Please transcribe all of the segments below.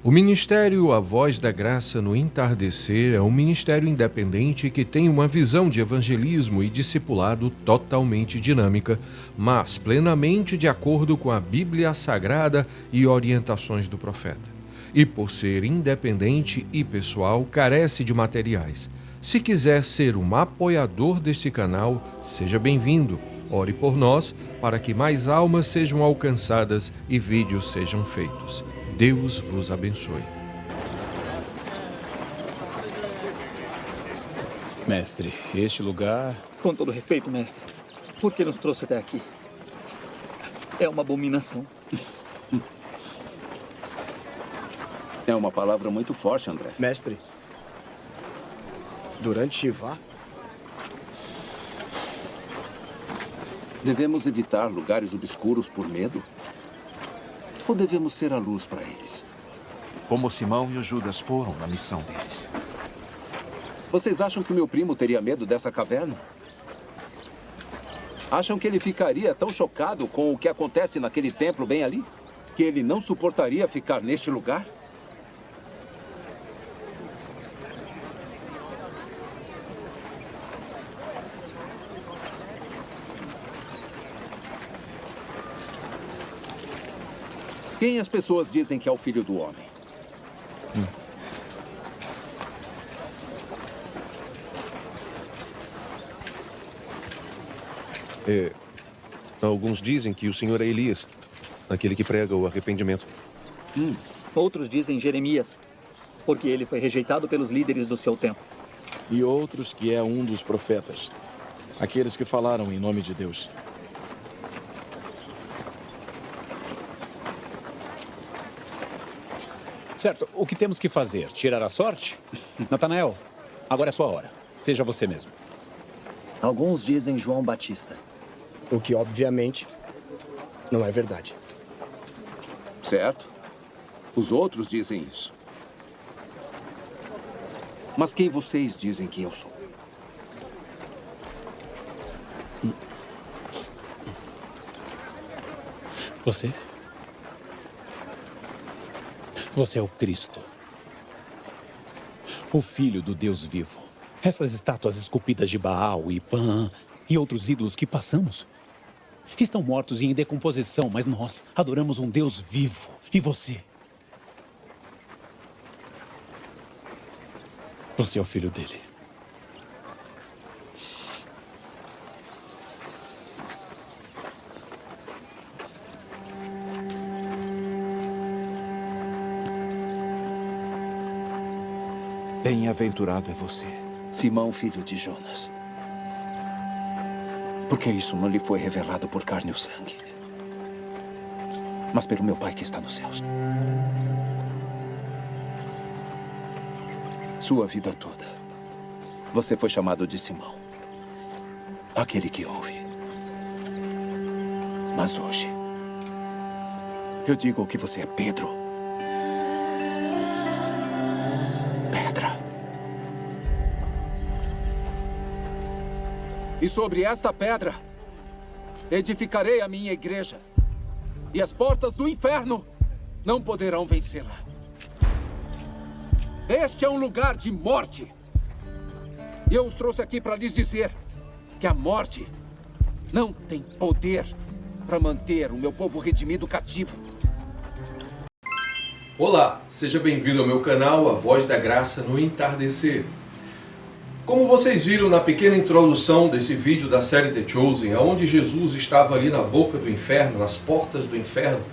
O Ministério A Voz da Graça no Entardecer é um ministério independente que tem uma visão de evangelismo e discipulado totalmente dinâmica, mas plenamente de acordo com a Bíblia Sagrada e orientações do profeta. E por ser independente e pessoal, carece de materiais. Se quiser ser um apoiador deste canal, seja bem-vindo. Ore por nós para que mais almas sejam alcançadas e vídeos sejam feitos. Deus vos abençoe. Mestre, este lugar... Com todo respeito, mestre, por que nos trouxe até aqui? É uma abominação. É uma palavra muito forte, André. Mestre, durante Shiva, devemos evitar lugares obscuros por medo? Ou devemos ser a luz para eles? Como Simão e o Judas foram na missão deles. Vocês acham que meu primo teria medo dessa caverna? Acham que ele ficaria tão chocado com o que acontece naquele templo bem ali? Que ele não suportaria ficar neste lugar? Quem as pessoas dizem que é o Filho do Homem? Alguns dizem que o Senhor é Elias, aquele que prega o arrependimento. Outros dizem Jeremias, porque ele foi rejeitado pelos líderes do seu tempo. E outros que é um dos profetas. Aqueles que falaram em nome de Deus. Certo, o que temos que fazer? Tirar a sorte? Natanael, agora é sua hora. Seja você mesmo. Alguns dizem João Batista. o que obviamente não é verdade. Certo? Os outros dizem isso. Mas quem vocês dizem que eu sou? Você é o Cristo. O Filho do Deus vivo. Essas estátuas esculpidas de Baal e Pan e outros ídolos que passamos estão mortos e em decomposição, mas nós adoramos um Deus vivo. E você? Você é o filho dele. Bem-aventurado é você, Simão, filho de Jonas. Porque isso não lhe foi revelado por carne ou sangue, mas pelo meu Pai que está nos céus. Sua vida toda, você foi chamado de Simão, aquele que ouve. Mas hoje, eu digo que você é Pedro. Pedra. E sobre esta pedra, edificarei a minha igreja. E as portas do inferno não poderão vencê-la. Este é um lugar de morte. E eu os trouxe aqui para lhes dizer que a morte não tem poder para manter o meu povo redimido cativo. Olá, seja bem-vindo ao meu canal, A Voz da Graça no Entardecer. Como vocês viram na pequena introdução desse vídeo da série The Chosen, onde Jesus estava ali na boca do inferno, nas portas do inferno,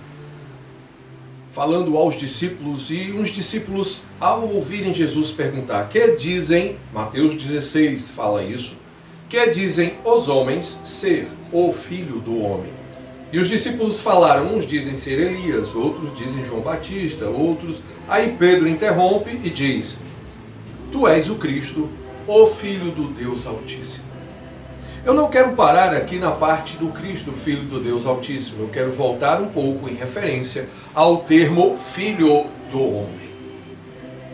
falando aos discípulos, e uns discípulos, ao ouvirem Jesus perguntar, que dizem, Mateus 16 fala isso, que dizem os homens ser o Filho do Homem? E os discípulos falaram, uns dizem ser Elias, outros dizem João Batista, outros... Aí Pedro interrompe e diz, tu és o Cristo, o Filho do Deus Altíssimo. Eu não quero parar aqui na parte do Cristo, Filho do Deus Altíssimo. Eu quero voltar um pouco em referência ao termo Filho do Homem.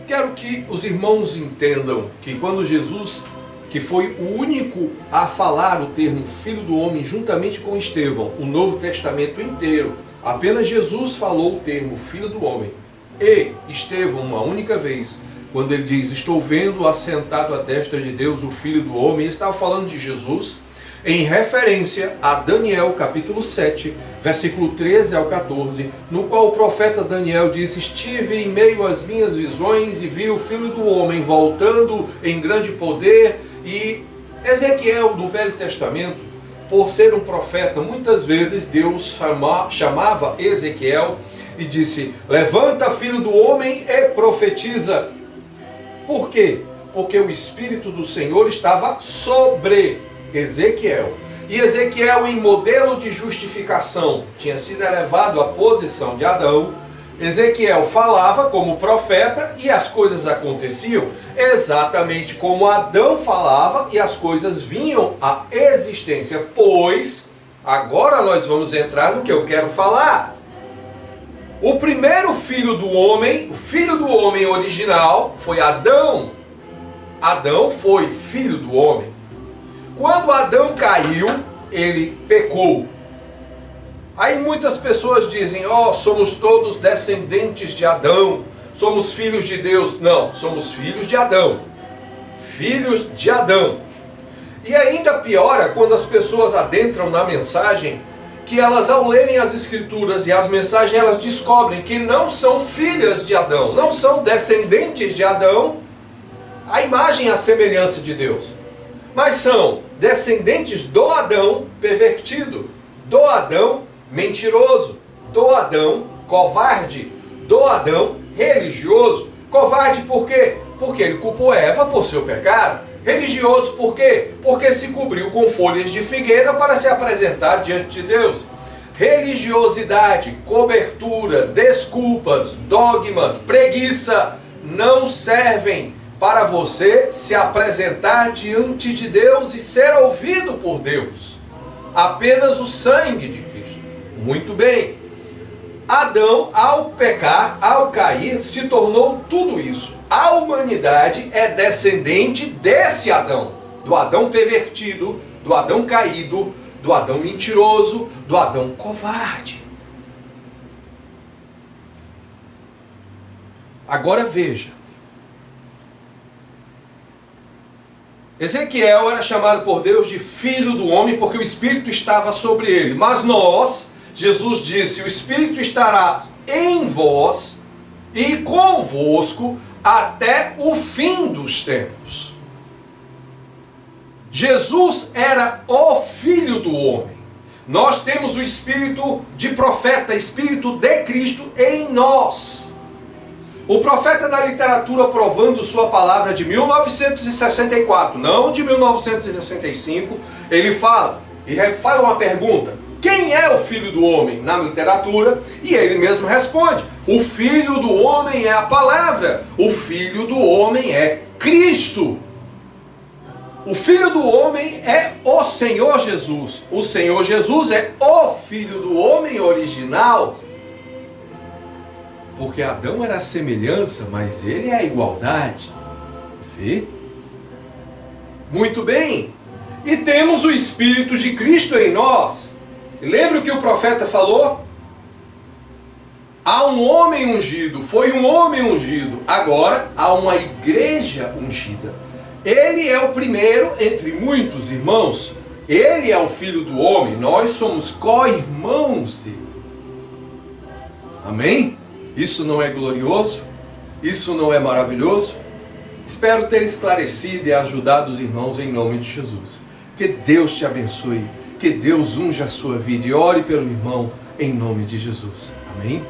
Quero que os irmãos entendam que quando Jesus, que foi o único a falar o termo Filho do Homem juntamente com Estevão, o Novo Testamento inteiro, apenas Jesus falou o termo Filho do Homem. E Estevão, uma única vez, quando ele diz, estou vendo assentado à destra de Deus o Filho do Homem, ele estava falando de Jesus, em referência a Daniel capítulo 7, versículo 13 ao 14, no qual o profeta Daniel diz, estive em meio às minhas visões e vi o Filho do Homem voltando em grande poder. E Ezequiel, no Velho Testamento, por ser um profeta, muitas vezes Deus chamava Ezequiel e disse, levanta, filho do homem, e profetiza. Por quê? Porque o Espírito do Senhor estava sobre Ezequiel. E Ezequiel, em modelo de justificação, tinha sido elevado à posição de Adão. Ezequiel falava como profeta e as coisas aconteciam exatamente como Adão falava e as coisas vinham à existência. Pois, agora nós vamos entrar no que eu quero falar. O primeiro filho do homem, o filho do homem original, foi Adão. Adão foi filho do homem. Quando Adão caiu, ele pecou. Aí muitas pessoas dizem, somos todos descendentes de Adão, somos filhos de Deus. Não, somos filhos de Adão. Filhos de Adão. E ainda piora quando as pessoas adentram na mensagem, que elas ao lerem as escrituras e as mensagens, elas descobrem que não são filhas de Adão, não são descendentes de Adão, a imagem e a semelhança de Deus. Mas são descendentes do Adão pervertido, do Adão mentiroso, do Adão covarde, do Adão religioso. Covarde por quê? Porque ele culpou Eva por seu pecado. Religioso por quê? Porque se cobriu com folhas de figueira para se apresentar diante de Deus. Religiosidade, cobertura, desculpas, dogmas, preguiça não servem para você se apresentar diante de Deus e ser ouvido por Deus. Apenas o sangue de Cristo. Muito bem. Adão, ao pecar, ao cair, se tornou tudo isso. A humanidade é descendente desse Adão. Do Adão pervertido, do Adão caído, do Adão mentiroso, do Adão covarde. Agora veja. Ezequiel era chamado por Deus de filho do homem porque o Espírito estava sobre ele. Mas nós, Jesus disse, o Espírito estará em vós e convosco até o fim dos tempos. Jesus era o Filho do homem. Nós temos o Espírito de profeta, Espírito de Cristo em nós. O profeta na literatura provando sua palavra de 1964, não de 1965, ele fala, e fala uma pergunta, quem é o Filho do homem na literatura? E ele mesmo responde, o Filho do homem é a palavra, o Filho do homem é Cristo. O Filho do homem é o Senhor Jesus. O Senhor Jesus é o Filho do homem original. Porque Adão era a semelhança, mas ele é a igualdade. Vê? Muito bem. E temos o Espírito de Cristo em nós. Lembra o que o profeta falou? Há um homem ungido, foi um homem ungido. Agora há uma igreja ungida. Ele é o primeiro entre muitos irmãos. Ele é o Filho do homem. Nós somos co-irmãos dele. Amém? Isso não é glorioso? Isso não é maravilhoso? Espero ter esclarecido e ajudado os irmãos em nome de Jesus. Que Deus te abençoe. Que Deus unja a sua vida e ore pelo irmão em nome de Jesus. Amém?